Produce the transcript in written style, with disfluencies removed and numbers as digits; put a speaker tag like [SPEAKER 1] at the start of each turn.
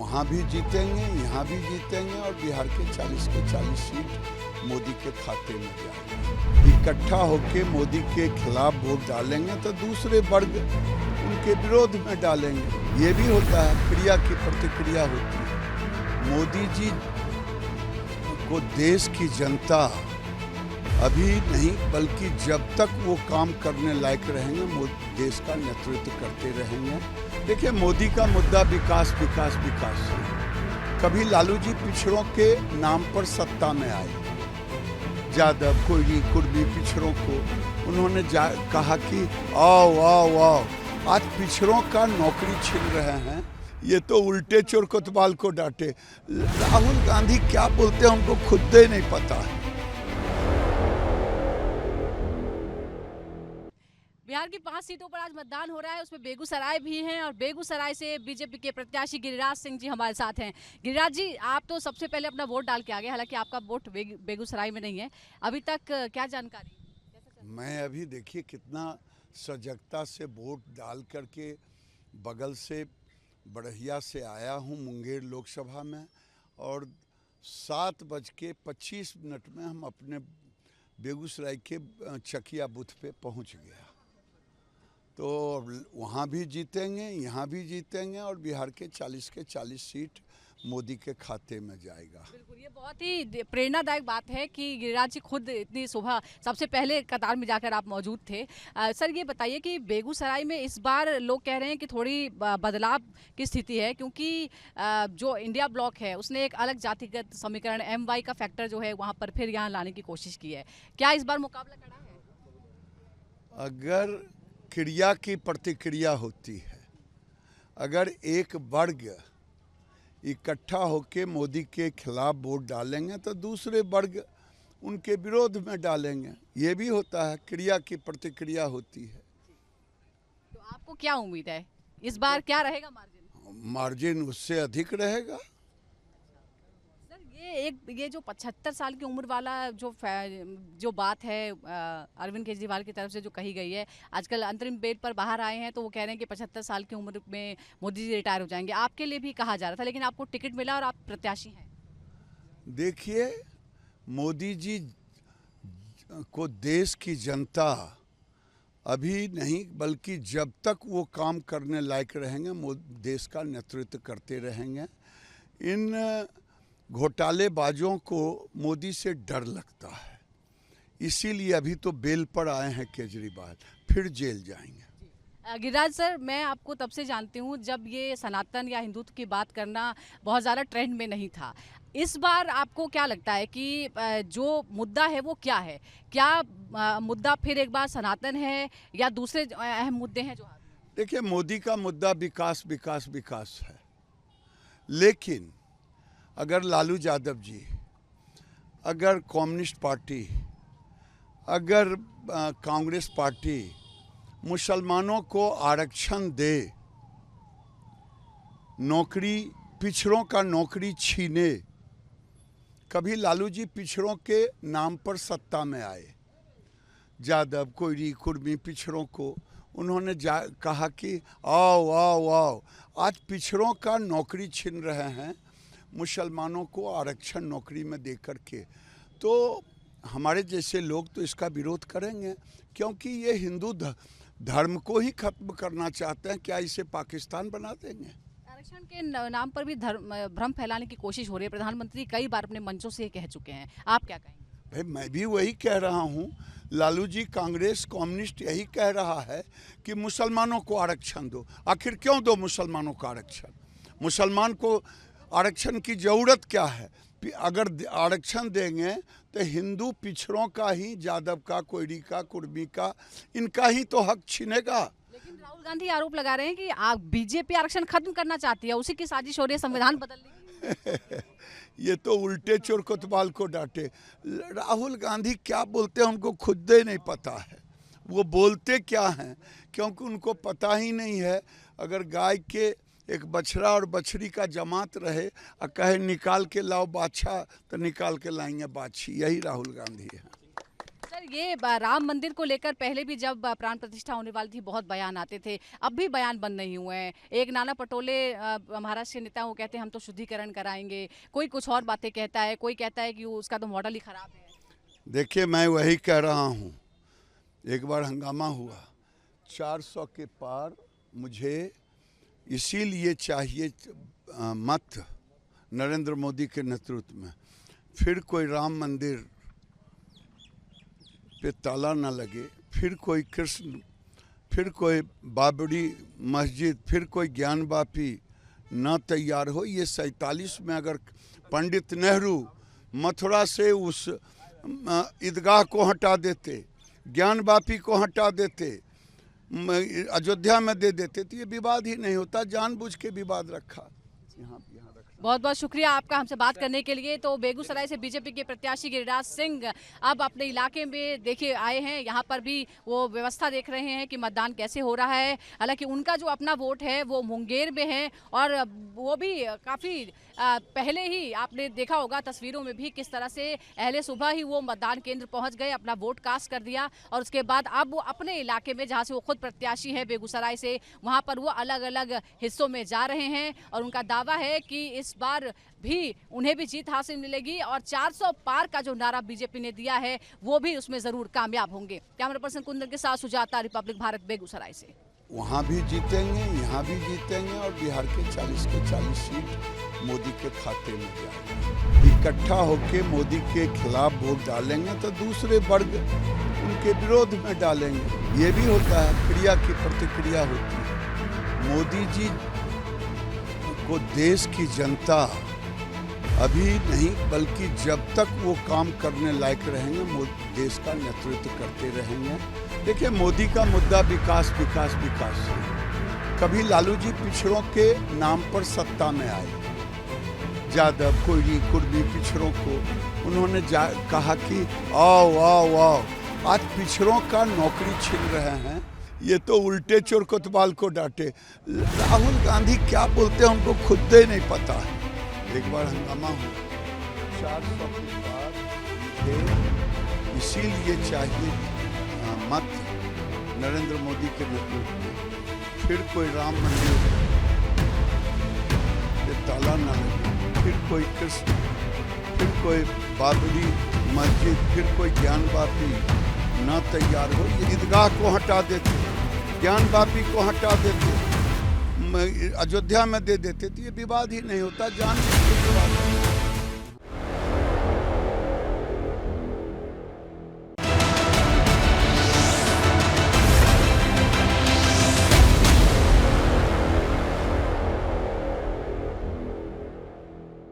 [SPEAKER 1] वहाँ भी जीतेंगे, यहाँ भी जीतेंगे और बिहार के 40 के 40 सीट मोदी के खाते में जाएगा। इकट्ठा होके मोदी के खिलाफ वोट डालेंगे तो दूसरे वर्ग उनके विरोध में डालेंगे। ये भी होता है, क्रिया की प्रतिक्रिया होती है। मोदी जी को देश की जनता अभी नहीं बल्कि जब तक वो काम करने लायक रहेंगे वो देश का नेतृत्व करते रहेंगे। देखिए, मोदी का मुद्दा विकास विकास विकास है। कभी लालू जी पिछड़ों के नाम पर सत्ता में आए, यादव कोयरी कुर्मी पिछड़ों को उन्होंने कहा कि आओ आओ आओ, आज पिछड़ों का नौकरी छीन रहे हैं। ये तो उल्टे चोर कोतवाल को डांटे। राहुल गांधी क्या बोलते हैं उनको खुद ही नहीं पता है।
[SPEAKER 2] बिहार की 5 सीटों पर आज मतदान हो रहा है, उसमें बेगूसराय भी हैं और बेगूसराय से बीजेपी के प्रत्याशी गिरिराज सिंह जी हमारे साथ हैं। गिरिराज जी, आप तो सबसे पहले अपना वोट डाल के आ गए, हालांकि आपका वोट बेगूसराय में नहीं है। अभी तक क्या जानकारी?
[SPEAKER 1] मैं अभी देखिए कितना सजगता से वोट डाल करके बगल से बढ़िया से आया हूँ मुंगेर लोकसभा में, और 7:25 में हम अपने बेगूसराय के चकिया बूथ पे पहुँच गया। तो वहाँ भी जीतेंगे, यहाँ भी जीतेंगे और बिहार के 40 के 40 सीट मोदी के खाते में जाएगा।
[SPEAKER 2] बिल्कुल, ये बहुत ही प्रेरणादायक बात है कि गिरिराज जी खुद इतनी सुबह सबसे पहले कतार में जाकर आप मौजूद थे। सर, ये बताइए कि बेगूसराय में इस बार लोग कह रहे हैं कि थोड़ी बदलाव की स्थिति है, क्योंकि जो इंडिया ब्लॉक है उसने एक अलग जातिगत समीकरण MY का फैक्टर जो है वहाँ पर फिर यहाँ लाने की कोशिश की है। क्या इस बार मुकाबला कड़ा है?
[SPEAKER 1] अगर क्रिया की प्रतिक्रिया होती है, अगर एक वर्ग इकट्ठा होके मोदी के खिलाफ वोट डालेंगे तो दूसरे वर्ग उनके विरोध में डालेंगे। ये भी होता है, क्रिया की प्रतिक्रिया होती है।
[SPEAKER 2] तो आपको क्या उम्मीद है इस बार, क्या रहेगा मार्जिन?
[SPEAKER 1] मार्जिन उससे अधिक रहेगा।
[SPEAKER 2] सर, ये जो 75 साल की उम्र वाला जो बात है अरविंद केजरीवाल की तरफ से जो कही गई है, आजकल अंतरिम बेल पर बाहर आए हैं तो वो कह रहे हैं कि 75 साल की उम्र में मोदी जी रिटायर हो जाएंगे। आपके लिए भी कहा जा रहा था, लेकिन आपको टिकट मिला और आप प्रत्याशी हैं।
[SPEAKER 1] देखिए, मोदी जी को देश की जनता अभी नहीं बल्कि जब तक वो काम करने लायक रहेंगे वो देश का नेतृत्व करते रहेंगे। इन घोटालेबाजों को मोदी से डर लगता है, इसीलिए अभी तो बेल पर आए हैं केजरीवाल, फिर जेल जाएंगे।
[SPEAKER 2] गिरिराज सर, मैं आपको तब से जानती हूँ जब ये सनातन या हिंदुत्व की बात करना बहुत ज़्यादा ट्रेंड में नहीं था। इस बार आपको क्या लगता है कि जो मुद्दा है वो क्या है? क्या मुद्दा फिर एक बार सनातन है या दूसरे अहम मुद्दे हैं जो?
[SPEAKER 1] देखिए, मोदी का मुद्दा विकास विकास विकास है, लेकिन अगर लालू यादव जी, अगर कम्युनिस्ट पार्टी, अगर कांग्रेस पार्टी मुसलमानों को आरक्षण दे, नौकरी पिछड़ों का नौकरी छीने, कभी लालू जी पिछड़ों के नाम पर सत्ता में आए, यादव कोयरी कुर्मी पिछड़ों को उन्होंने कहा कि आओ आओ आओ, आज पिछड़ों का नौकरी छीन रहे हैं मुसलमानों को आरक्षण नौकरी में दे करके, तो हमारे जैसे लोग तो इसका विरोध करेंगे, क्योंकि ये हिंदू धर्म को ही खत्म करना चाहते हैं। क्या इसे पाकिस्तान बना देंगे?
[SPEAKER 2] आरक्षण के नाम पर भी भ्रम फैलाने की कोशिश हो रही है। प्रधानमंत्री कई बार अपने मंचों से कह चुके हैं, आप क्या कहेंगे?
[SPEAKER 1] भाई, मैं भी वही कह रहा हूँ। लालू जी, कांग्रेस, कम्युनिस्ट यही कह रहा है कि मुसलमानों को आरक्षण दो। आखिर क्यों दो मुसलमानों को आरक्षण? मुसलमान को आरक्षण की ज़रूरत क्या है? अगर आरक्षण देंगे तो हिंदू पिछड़ों का ही, यादव का, कोयरी का, कुर्मी का, इनका ही तो हक छीनेगा।
[SPEAKER 2] लेकिन राहुल गांधी आरोप लगा रहे हैं कि बीजेपी आरक्षण खत्म करना चाहती है, उसी की साजिश हो रही है संविधान बदलने की।
[SPEAKER 1] ये तो उल्टे चोर कोतवाल को डांटे। राहुल गांधी क्या बोलते हैं उनको खुद ही नहीं पता है, वो बोलते क्या हैं, क्योंकि उनको पता ही नहीं है। अगर गाय के एक बछड़ा और बछड़ी का जमात रहे और कहे निकाल के लाओ बाछा, तो निकाल के लाएंगे बाछी। यही राहुल गांधी है।
[SPEAKER 2] सर ये राम मंदिर को लेकर पहले भी जब प्राण प्रतिष्ठा होने वाली थी बहुत बयान आते थे, अब भी बयान बंद नहीं हुए हैं। एक नाना पटोले महाराष्ट्र के नेता वो कहते हैं हम तो शुद्धिकरण कराएंगे, कोई कुछ और बातें कहता है, कोई कहता है कि उसका तो मॉडल ही खराब है।
[SPEAKER 1] देखिए, मैं वही कह रहा हूँ, एक बार हंगामा हुआ 400 के पार, मुझे इसीलिए चाहिए मत नरेंद्र मोदी के नेतृत्व में, फिर कोई राम मंदिर पे ताला ना लगे, फिर कोई कृष्ण, फिर कोई बाबरी मस्जिद, फिर कोई ज्ञान वापी ना तैयार हो। ये 47 में अगर पंडित नेहरू मथुरा से उस ईदगाह को हटा देते, ज्ञान वापी को हटा देते, अयोध्या में दे देते तो ये विवाद ही नहीं होता। जानबूझ के विवाद रखा।
[SPEAKER 2] बहुत बहुत शुक्रिया आपका हमसे बात करने के लिए। तो बेगूसराय से बीजेपी के प्रत्याशी गिरिराज सिंह अब अपने इलाके में देखिए आए हैं, यहाँ पर भी वो व्यवस्था देख रहे हैं कि मतदान कैसे हो रहा है। हालांकि उनका जो अपना वोट है वो मुंगेर में है और वो भी काफ़ी पहले ही आपने देखा होगा तस्वीरों में भी किस तरह से अहले सुबह ही वो मतदान केंद्र पहुँच गए, अपना वोट कास्ट कर दिया और उसके बाद अब वो अपने इलाके में जहाँ से वो खुद प्रत्याशी है बेगूसराय से, वहाँ पर वो अलग अलग हिस्सों में जा रहे हैं और उनका दावा है कि इस बार भी उन्हें भी जीत हासिल मिलेगी और 400 पार का जो नारा बीजेपी ने दिया है वो भी उसमें जरूर कामयाब होंगे। कैमरा पर्सन कुंदन के साथ सुजाता, रिपब्लिक भारत, बेगूसराय से।
[SPEAKER 1] वहाँ भी जीतेंगे, यहाँ भी जीतेंगे और बिहार के 40 के 40 सीट मोदी के खाते में जाएंगे। इकट्ठा होके मोदी के खिलाफ वोट डालेंगे तो दूसरे वर्ग उनके विरोध में डालेंगे। ये भी होता है, क्रिया की प्रतिक्रिया होती है। मोदी जी को देश की जनता अभी नहीं बल्कि जब तक वो काम करने लायक रहेंगे वो देश का नेतृत्व करते रहेंगे। देखिए, मोदी का मुद्दा विकास विकास विकास है। कभी लालू जी पिछड़ों के नाम पर सत्ता में आए, यादव, कोयली, कुर्मी पिछड़ों को उन्होंने कहा कि आओ आओ आओ। आज पिछड़ों का नौकरी छीन रहे हैं, ये तो उल्टे चोर कोतवाल को डांटे। राहुल गांधी क्या बोलते हैं उनको खुद ही नहीं पता है। एक बार हंगामा हुआ 400 के बाद, मुझे इसीलिए चाहिए मत नरेंद्र मोदी के नेतृत्व में, फिर कोई राम मंदिर पे ताला ना लगे, फिर कोई कृष्ण, फिर कोई बाबरी मस्जिद, फिर कोई ज्ञान वापी ना तैयार हो। ये ईदगाह को हटा देते, ज्ञान वापी को हटा देते, अयोध्या में दे देते तो ये विवाद ही नहीं होता। जान